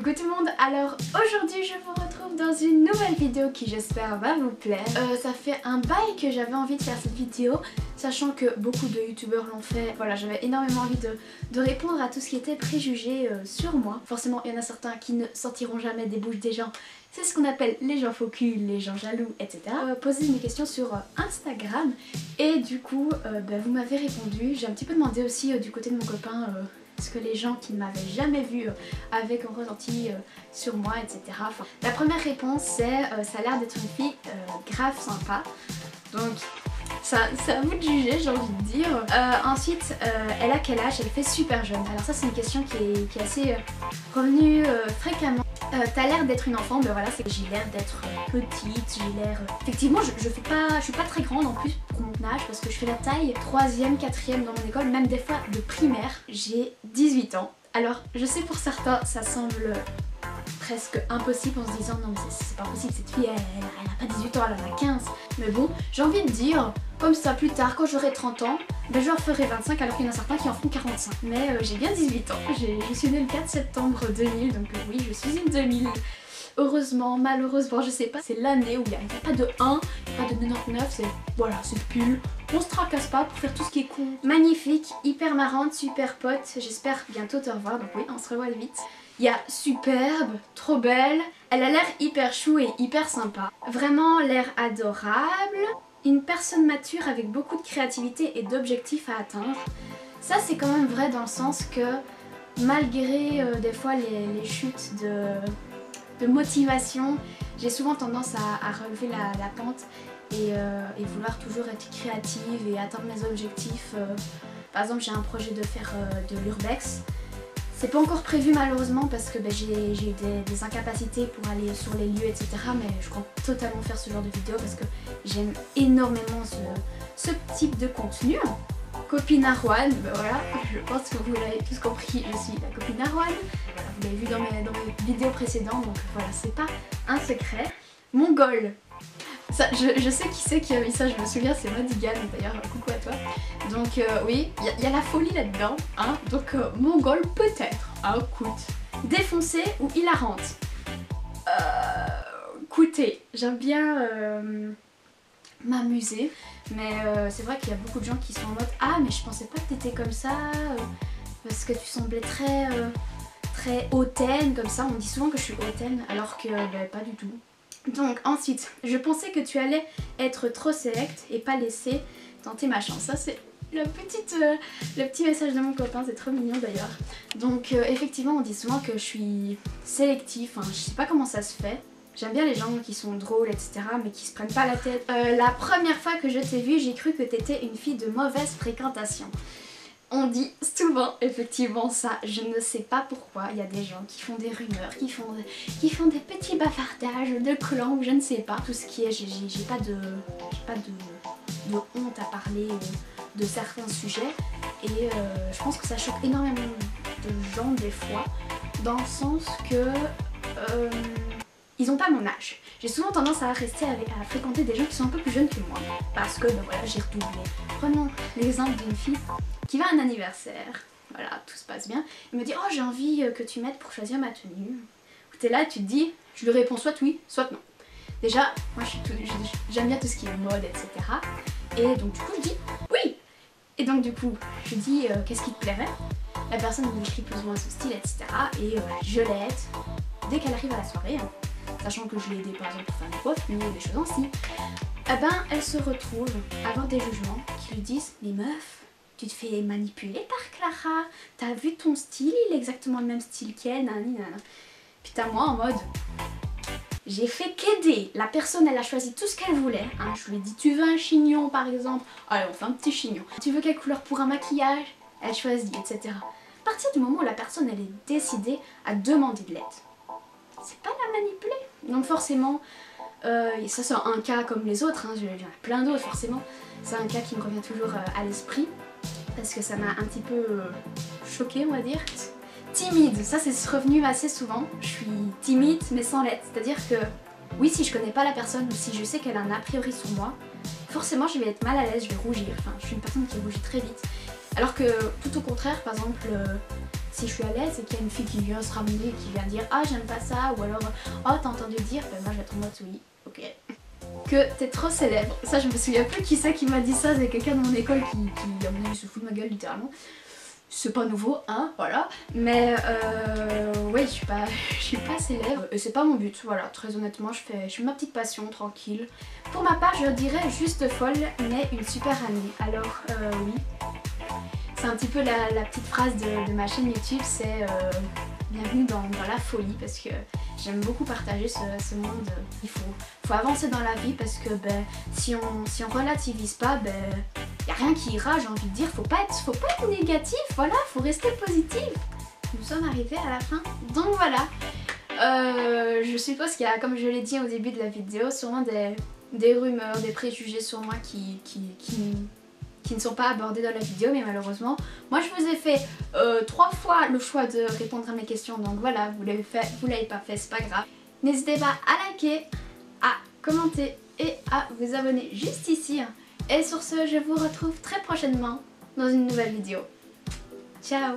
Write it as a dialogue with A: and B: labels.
A: Coucou tout le monde, alors aujourd'hui je vous retrouve dans une nouvelle vidéo qui j'espère va vous plaire. Ça fait un bail que j'avais envie de faire cette vidéo, sachant que beaucoup de youtubeurs l'ont fait. Voilà, j'avais énormément envie de répondre à tout ce qui était préjugé sur moi. Forcément il y en a certains qui ne sortiront jamais des bouches des gens. C'est ce qu'on appelle les gens faux cul, les gens jaloux, etc. Poser mes questions sur Instagram et du coup vous m'avez répondu. J'ai un petit peu demandé aussi du côté de mon copain ce que les gens qui ne m'avaient jamais vu avaient comme ressenti sur moi, etc. Enfin, la première réponse c'est ça a l'air d'être une fille grave sympa. Donc c'est à vous de juger, j'ai envie de dire. Ensuite, elle a quel âge? Elle fait super jeune. Alors ça c'est une question qui est assez revenue fréquemment. T'as l'air d'être une enfant, ben voilà, c'est que j'ai l'air d'être petite, j'ai l'air... Effectivement, je suis pas très grande en plus pour mon âge parce que je fais la taille 3e, 4e dans mon école, même des fois de primaire. J'ai 18 ans. Alors, je sais pour certains, ça semble presque impossible en se disant non mais c'est pas possible, cette fille elle a pas 18 ans, elle en a 15. Mais bon, j'ai envie de dire, comme ça plus tard quand j'aurai 30 ans, ben je leur ferai 25 alors qu'il y en a certains qui en font 45. Mais j'ai bien 18 ans, je suis née le 4 septembre 2000 donc oui je suis une 2000. Heureusement, malheureusement, je sais pas, c'est l'année où il n'y a pas de 1, pas de 99, c'est voilà, c'est pile. On se tracasse pas pour faire tout ce qui est con. Magnifique, hyper marrante, super pote, j'espère bientôt te revoir, donc oui, on se revoit vite. Il y a superbe, trop belle, elle a l'air hyper chou et hyper sympa. Vraiment l'air adorable, une personne mature avec beaucoup de créativité et d'objectifs à atteindre. Ça c'est quand même vrai dans le sens que malgré des fois les chutes de motivation, j'ai souvent tendance à relever la pente et vouloir toujours être créative et atteindre mes objectifs. Par exemple j'ai un projet de faire de l'urbex. C'est pas encore prévu malheureusement parce que j'ai eu des incapacités pour aller sur les lieux, etc. Mais je compte totalement faire ce genre de vidéo parce que j'aime énormément ce type de contenu. Copine Arwan, ben voilà, je pense que vous l'avez tous compris, je suis la copine Arwan. Voilà, vous l'avez vu dans mes vidéos précédentes, donc voilà, c'est pas un secret. Mongol. Ça, je sais qui c'est qui a mis ça, je me souviens, c'est Madigan d'ailleurs, coucou à toi. Donc oui, il y a la folie là-dedans, hein, donc Mongol peut-être, hein, écoute. Défoncée ou hilarante? Écoutez, j'aime bien m'amuser, mais c'est vrai qu'il y a beaucoup de gens qui sont en mode « Ah mais je pensais pas que t'étais comme ça, parce que tu semblais très hautaine comme ça », on dit souvent que je suis hautaine alors que pas du tout. Donc ensuite, je pensais que tu allais être trop select et pas laisser tenter ma chance. Ça c'est le petit message de mon copain, c'est trop mignon d'ailleurs. Donc effectivement on dit souvent que je suis sélective, enfin je sais pas comment ça se fait. J'aime bien les gens qui sont drôles etc mais qui se prennent pas la tête. La première fois que je t'ai vue j'ai cru que t'étais une fille de mauvaise fréquentation. On dit souvent effectivement ça, je ne sais pas pourquoi, il y a des gens qui font des rumeurs, qui font des petits bavardages de clans ou je ne sais pas. Tout ce qui est, j'ai pas de honte à parler de certains sujets et je pense que ça choque énormément de gens des fois, dans le sens que ils ont pas mon âge. J'ai souvent tendance à fréquenter des gens qui sont un peu plus jeunes que moi parce que ben voilà, j'ai redoublé. Prenons l'exemple d'une fille qui va à un anniversaire, voilà, tout se passe bien, elle me dit « Oh j'ai envie que tu m'aides pour choisir ma tenue ». T'es là, tu te dis, je lui réponds soit oui, soit non. Déjà, moi j'aime bien tout ce qui est mode, etc. Et donc du coup je dis oui. Et donc du coup, je dis qu'est-ce qui te plairait. La personne me décrit plus ou moins son style, etc. Et je l'aide dès qu'elle arrive à la soirée, hein, sachant que je l'ai aidée par exemple pour faire des coiffures, des choses ainsi. Eh ben, elle se retrouve à avoir des jugements qui lui disent « Mais meuf, tu te fais manipuler par Clara, t'as vu ton style, il est exactement le même style qu'elle, nanani nanana. » Putain moi en mode, j'ai fait qu'aider, la personne elle a choisi tout ce qu'elle voulait, hein. Je lui ai dit tu veux un chignon par exemple, allez on fait un petit chignon. Tu veux quelle couleur pour un maquillage, elle choisit, etc. À partir du moment où la personne elle est décidée à demander de l'aide, c'est pas la manipuler. Donc forcément, et ça c'est un cas comme les autres, hein, il y en a plein d'autres forcément, c'est un cas qui me revient toujours à l'esprit, parce que ça m'a un petit peu choquée on va dire. Timide, ça c'est revenu assez souvent, je suis timide mais sans l'être, c'est-à-dire que oui si je connais pas la personne ou si je sais qu'elle a un a priori sur moi, forcément je vais être mal à l'aise, je vais rougir, enfin je suis une personne qui rougit très vite. Alors que tout au contraire, par exemple, si je suis à l'aise et qu'il y a une fille qui vient se ramener et qui vient dire ah j'aime pas ça, ou alors oh t'as entendu dire, ben moi je vais être en mode oui, ok. Que t'es trop célèbre, ça je me souviens plus qui c'est qui m'a dit ça, c'est quelqu'un de mon école qui à mon avis se fout de ma gueule littéralement. C'est pas nouveau, hein, voilà. Mais ouais, je suis pas célèbre et c'est pas mon but, voilà. Très honnêtement, je fais ma petite passion, tranquille. Pour ma part, je dirais juste folle, mais une super amie. Alors, oui. C'est un petit peu la petite phrase de ma chaîne YouTube, c'est bienvenue dans la folie, parce que j'aime beaucoup partager ce monde. Il faut avancer dans la vie parce que ben, si on relativise pas, ben y a rien qui ira, j'ai envie de dire. Faut pas être négatif, voilà, faut rester positif. Nous sommes arrivés à la fin, donc voilà. Je suppose qu'il y a, comme je l'ai dit au début de la vidéo, sûrement des rumeurs, des préjugés sur moi qui ne sont pas abordés dans la vidéo, mais malheureusement moi je vous ai fait 3 fois le choix de répondre à mes questions, donc voilà, vous l'avez pas fait, c'est pas grave. N'hésitez pas à liker, à commenter et à vous abonner juste ici. Et sur ce, je vous retrouve très prochainement dans une nouvelle vidéo. Ciao!